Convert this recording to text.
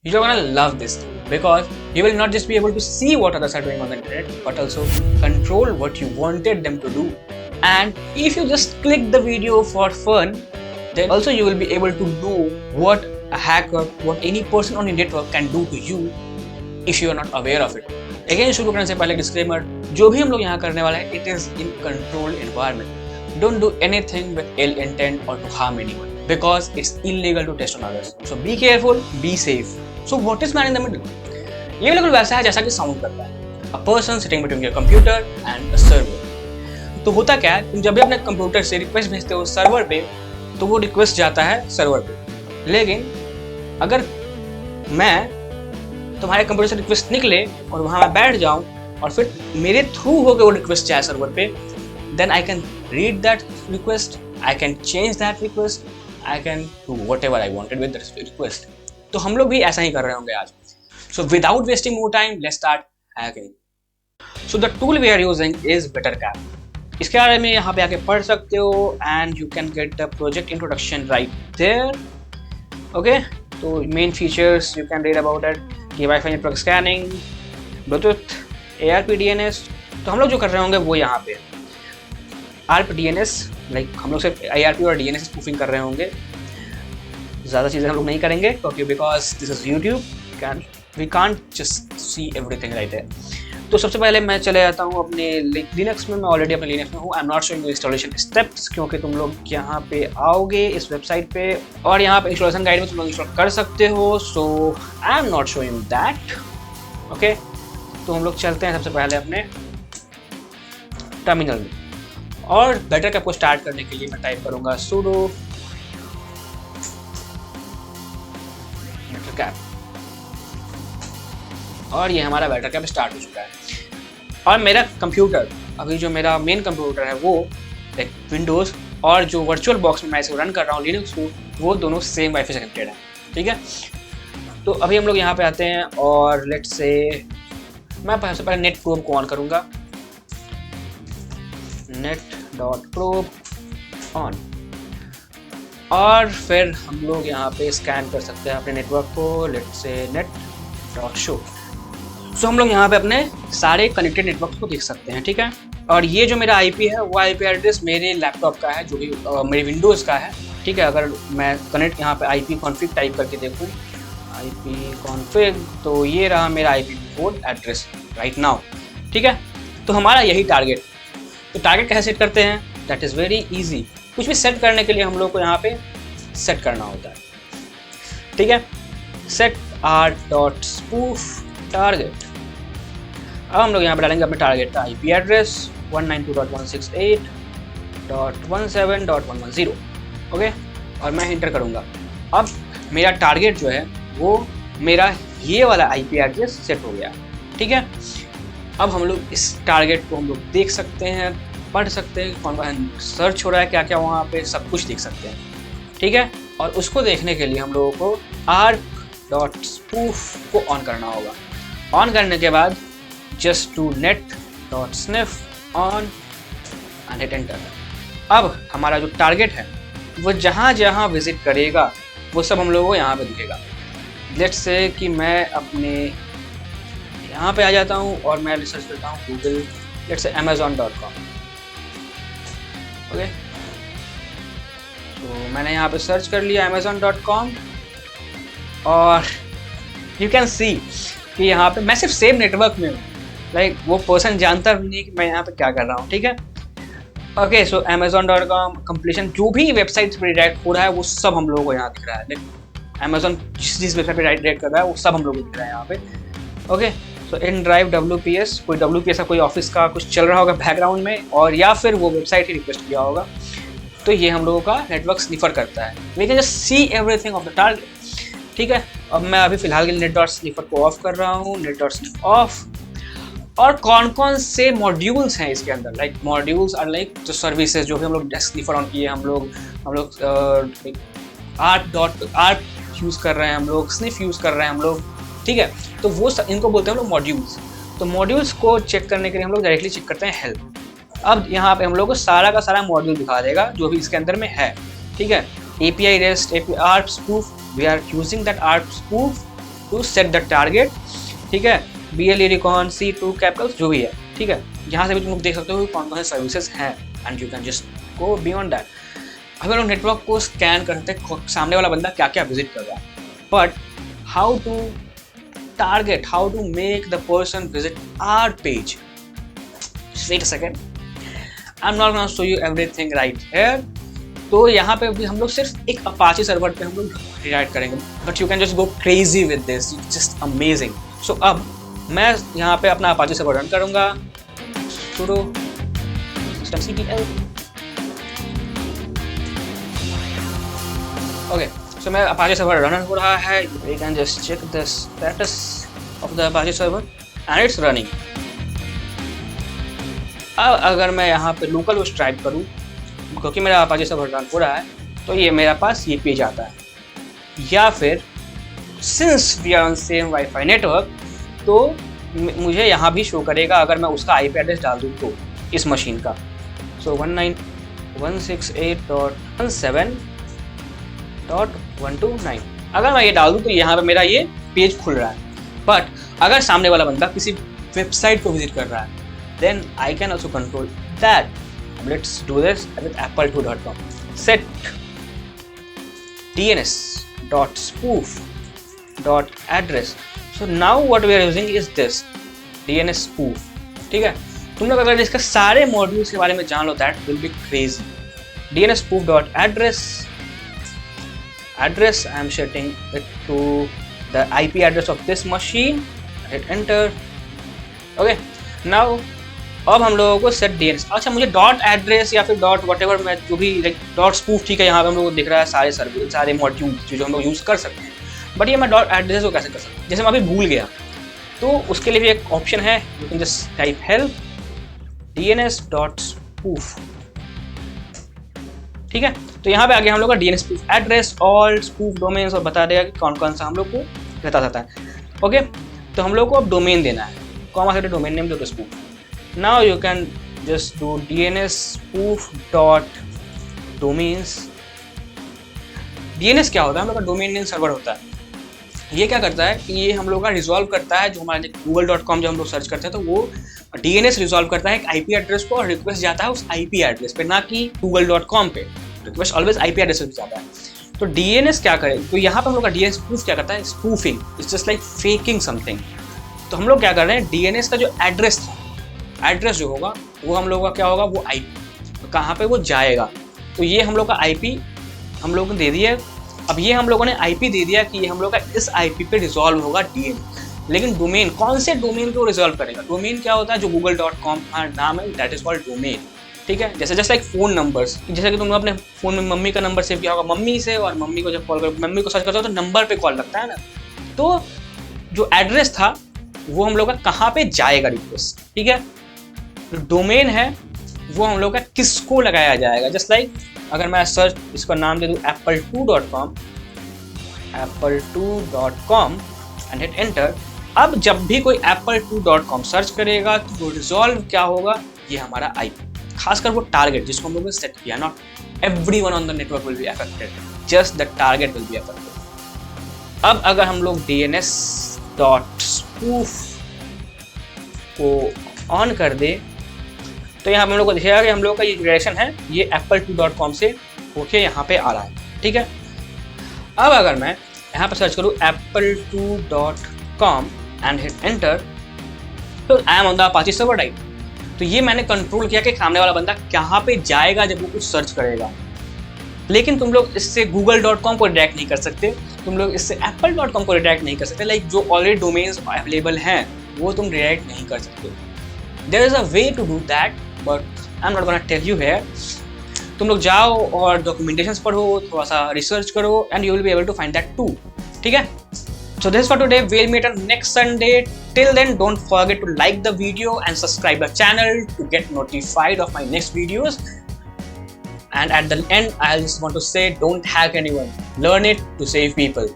you're gonna love this because you will not just be able to see what others are doing on the internet, but also control what you wanted them to do. And if you just click the video for fun, then also you will be able to know what a hacker, what any person on your network can do to you if you are not aware of it. Again, शुरू करने से पहले disclaimer, जो भी हम लोग यहाँ करने वाले हैं, it is in controlled environment. Don't do anything with ill intent or to harm anyone because it's illegal to test on others. So be careful, be safe. So what is man in the middle? ये बिल्कुल वैसा है जैसा कि sound करता है. A person sitting between your computer and a server. तो होता क्या है, तुम जब भी अपने कंप्यूटर से रिक्वेस्ट भेजते हो सर्वर पे, तो वो रिक्वेस्ट जाता है सर्वर पे. लेकिन अगर मैं तुम्हारे कंप्यूटर से रिक्वेस्ट निकले और वहाँ मैं बैठ जाऊँ और फिर मेरे थ्रू होकर वो रिक्वेस्ट जाए सर्वर पे, then I can read that request, I can change that request, I can do whatever I wanted with that request. तो हम लोग भी ऐसा ही कर रहे होंगे आज. So without wasting more time, let's start hacking. So the tool we are using is BetterCap. इसके बारे में यहाँ पे आके पढ़ सकते हो and you can get the project introduction right there. Okay, तो main features you can read about it. कि Wi-Fi network scanning, Bluetooth, ARP DNS. तो हम लोग जो कर रहे होंगे वो यहाँ पे ARP DNS, लाइक हम लोग सिर्फ ARP और DNS स्पूफिंग कर रहे होंगे. ज़्यादा चीज़ें हम लोग नहीं करेंगे क्योंकि because this is YouTube, we can't just see everything right है. तो सबसे पहले मैं चले जाता हूँ अपने लिनक्स में. मैं ऑलरेडी अपने लिनक्स में हूँ. आई am not showing installation steps क्योंकि तुम लोग यहाँ पे आओगे इस वेबसाइट पे और यहाँ पे इंस्टॉलेशन गाइड में तुम लोग इंस्टॉल कर सकते हो. So I am not showing that. Okay, तो हम लोग चलते हैं सबसे पहले अपने टर्मिनल में और BetterCap को स्टार्ट करने के लिए मैं टाइप करूँगा sudo BetterCap और ये हमारा BetterCap स्टार्ट हो चुका है. और मेरा कंप्यूटर, अभी जो मेरा मेन कंप्यूटर है वो लाइक विंडोज़ और जो वर्चुअल बॉक्स में मैं इसे रन कर रहा हूँ लिनक्स को, वो दोनों सेम वाईफाई से कनेक्टेड है. ठीक है, तो अभी हम लोग यहाँ पे आते हैं और लेट्स से मैं सबसे पहले नेट प्रोब को ऑन करूँगा. net.probe ऑन और फिर हम लोग यहाँ पे स्कैन कर सकते हैं अपने नेटवर्क को. Let's say net.show. सो हम लोग यहाँ पे अपने सारे कनेक्टेड नेटवर्क को देख सकते हैं. ठीक है, और ये जो मेरा IP है वो IP एड्रेस मेरे लैपटॉप का है जो कि मेरे विंडोज़ का है. ठीक है, अगर मैं कनेक्ट यहाँ पे IP config टाइप करके देखूँ IP config, तो ये रहा मेरा IP port address right now. ठीक है, तो हमारा यही टारगेट. तो टारगेट कैसे सेट करते हैं, दैट इज़ वेरी ईजी. कुछ भी सेट करने के लिए हम लोग को यहाँ पे सेट करना होता है. ठीक है, सेट r.spoof टारगेट. अब हम लोग यहाँ पे डालेंगे अपने टारगेट का IP एड्रेस 192.168.17.110. ओके, और मैं इंटर करूँगा. अब मेरा टारगेट जो है वो मेरा ये वाला IP एड्रेस सेट हो गया. ठीक है, अब हम लोग इस टारगेट को हम लोग देख सकते हैं, पढ़ सकते हैं, कौन सर्च हो रहा है क्या क्या वहाँ पे सब कुछ देख सकते हैं. ठीक है, और उसको देखने के लिए हम लोगों को r.spoof को ऑन करना होगा. ऑन करने के बाद just do net.sniff on and hit enter. अब हमारा जो टारगेट है वो जहाँ जहाँ विजिट करेगा वो सब हम लोगों को यहाँ पे दिखेगा. लेट्स से कि मैं अपने यहाँ पे आ जाता हूँ और मैं रिसर्च करता हूँ Google, let's say amazon.com. Okay, तो मैंने यहाँ पे सर्च कर लिया amazon.com और यू कैन सी कि यहाँ पे मैं सिर्फ सेम नेटवर्क में हूँ. लाइक वो पर्सन जानता भी नहीं कि मैं यहाँ पे क्या कर रहा हूँ. ठीक है, ओके, सो amazon.com कंप्लीशन जो भी वेबसाइट पर रिडायरेक्ट हो रहा है वो सब हम लोगों को यहाँ दिख रहा है. लाइक अमेजोन जिस वेबसाइट पर राइट कर रहा है वो सब हम लोग को दिख रहा है यहाँ पे. Okay, so in drive WPS, कोई WPS का कोई ऑफिस का कुछ चल रहा होगा बैकग्राउंड में और या फिर वो वेबसाइट ही रिक्वेस्ट किया होगा. तो ये हम लोगों का नेटवर्क स्निफर करता है. We can just see everything of the target. ठीक है, अब मैं अभी फिलहाल के लिए net.sniffer को ऑफ कर रहा हूँ. net.sniff of. और कौन कौन से मॉड्यूल्स हैं इसके अंदर, लाइक मॉड्यूल्स आर लाइक जो सर्विसेज जो भी हम लोग स्निफर ऑन किए, हम लोग ARP यूज़ कर रहे हैं, हम लोग स्निफ यूज़ कर रहे हैं हम लोग. ठीक है, तो वो इनको बोलते हैं हम लोग मॉड्यूल्स. तो मॉड्यूल्स को चेक करने के लिए हम लोग डायरेक्टली चेक करते हैं हेल्प. अब यहाँ पे हम लोग को सारा का सारा मॉड्यूल दिखा देगा जो भी इसके अंदर में है. ठीक है, API REST, API ARP spoof, we are using that ARP spoof to set the target, ठीक है, BLE Recon C2 कैपिटल्स जो भी है, ठीक है। यहाँ से भी तुम लोग देख सकते हो कौन कौन से सर्विसेज हैं and you can just go beyond that. अगर हम नेटवर्क को स्कैन करते हैं सामने वाला बंदा क्या क्या विजिट कर रहा है, but how to target, how to make the person visit our page. Wait a second, I am not gonna show you everything right here. तो यहाँ पे भी हम लोग सिर्फ एक अपाचे सर्वर पे हम लोग रिडायरेक्ट करेंगे, but you can just go crazy with this, just amazing. So अब मैं यहाँ पे अपना अपाचे सर्वर रन करूँगा, sudo systemctl। ओके, सो मैं अपाचे सर्वर रन हो रहा है, you can just check the status of the Apache server and it's running। अब अगर मैं यहाँ पे लोकल होस्ट टाइप करूँ, क्योंकि मेरा अपाचे सर्वर रन हो रहा है, तो ये मेरे पास ये पेज आता है। या फिर since we are on same wifi network, तो मुझे यहाँ भी शो करेगा अगर मैं उसका IP एड्रेस डाल दूँ तो इस मशीन का। सो 191.168.17.129 अगर मैं ये डाल दूँ तो यहाँ पे मेरा ये पेज खुल रहा है। बट अगर सामने वाला बंदा किसी वेबसाइट को विजिट कर रहा है, then I can also control that। Let's do this with apple2.com। set dns.spoof.address। so now what we are using is this DNS spoof, ठीक है। तुम लोग अगर इसका सारे मॉड्यूल्स के बारे में जान लो, that will be crazy। DNS spoof.address address I am setting it to the IP address of this machine, hit enter। okay, now अब हम लोगों को सेट DNS, अच्छा मुझे डॉट एड्रेस या फिर डॉट वट एवर, मैं जो भी लाइक डॉट स्पूफ, ठीक है, यहाँ पे हम लोग को दिख रहा है सारे सर्विस, सारे मॉड्यूल जो हम लोग यूज़ कर सकते हैं। बट ये मैं डॉट एड्रेस को कैसे कर सकता हूँ, जैसे मैं अभी भूल गया, तो उसके लिए भी एक ऑप्शन है, you can just type help DNS.spoof, ठीक है। तो यहाँ पे आगे हम लोग का DNS spoof address, all spoof domains, और बता देगा कि कौन कौन सा हम लोग को बता सकता है। ओके, तो हम लोग को अब डोमेन देना है, कॉमा से डोमेन नेम दो spoof. Now you can just do DNS spoof.domains। DNS क्या होता है, हम लोग का डोमेन नेम सर्वर होता है। ये क्या करता है कि ये हम लोग का रिजॉल्व करता है, जो हमारे google.com जब हम लोग सर्च करते हैं तो वो DNS रिजॉल्व करता है एक IP एड्रेस को, और रिक्वेस्ट जाता है उस IP एड्रेस पे, ना कि google.com पे। रिक्वेस्ट ऑलवेज IP एड्रेस पे जाता है। तो DNS क्या करे, तो यहाँ पे हम लोग का DNS स्पूफ क्या करता है, spoofing, it's just like faking something. तो हम लोग क्या कर रहे हैं, DNS का जो एड्रेस था, एड्रेस जो होगा वो हम लोगों का क्या होगा, वो IP कहाँ पे वो जाएगा। तो ये हम लोग का IP हम लोगों ने दे दिया। अब ये हम लोगों ने IP दे दिया कि ये हम लोग का इस IP पे रिजॉल्व होगा DNS। लेकिन डोमेन, कौन से डोमेन को रिजॉल्व करेगा, डोमेन क्या होता है, जो google.com का नाम है, दैट इज कॉल्ड डोमेन, ठीक है। जैसे जस्ट लाइक फोन नंबर्स, जैसे कि तुमने अपने फोन में मम्मी का नंबर सेव किया होगा, मम्मी से, और मम्मी को जब कॉल करो, मम्मी को सर्च करते हो तो नंबर पे कॉल लगता है ना। तो जो एड्रेस था वो हम लोग का कहाँ पे जाएगा रिक्वेस्ट, ठीक है। डोमेन है वो हम लोग का किसको लगाया जाएगा, जस्ट लाइक अगर मैं सर्च इसका नाम दे दूँ apple2.com एंड हिट एंटर। अब जब भी कोई apple2.com सर्च करेगा तो वो रिजॉल्व क्या होगा, ये हमारा IP, खासकर वो टारगेट जिसको हम लोगों ने सेट किया। Not everyone on the network will be affected, just the target will be affected. अब अगर हम लोग DNS.spoof को ऑन कर दे तो यहाँ पे हम लोग को दिखेगा कि हम लोग का ये डायरेक्शन है, ये apple2.com से होके यहाँ पे आ रहा है, ठीक है। अब अगर मैं यहाँ पे सर्च करूँ apple2.com एंड हिट एंटर, तो I am on the Apache server right. तो ये मैंने कंट्रोल किया कि सामने वाला बंदा कहाँ पे जाएगा जब वो कुछ सर्च करेगा। लेकिन तुम लोग इससे google.com को रिडायरेक्ट नहीं कर सकते, तुम लोग इससे apple.com को रिडायरेक्ट नहीं कर सकते। लाइक जो ऑलरेडी डोमेन्स अवेलेबल हैं वो तुम रिडायरेक्ट नहीं कर सकते। There is a way to do that, but I am not gonna tell you here. तुम लोग जाओ और डॉक्यूमेंटेशंस पढ़ो, थोड़ा सा रिसर्च करो, and you will be able to find that too, ठीक है। So this is for today. We'll meet on next Sunday. Till then, don't forget to like the video and subscribe the channel to get notified of my next videos. And at the end, I just want to say, don't hack anyone. Learn it to save people.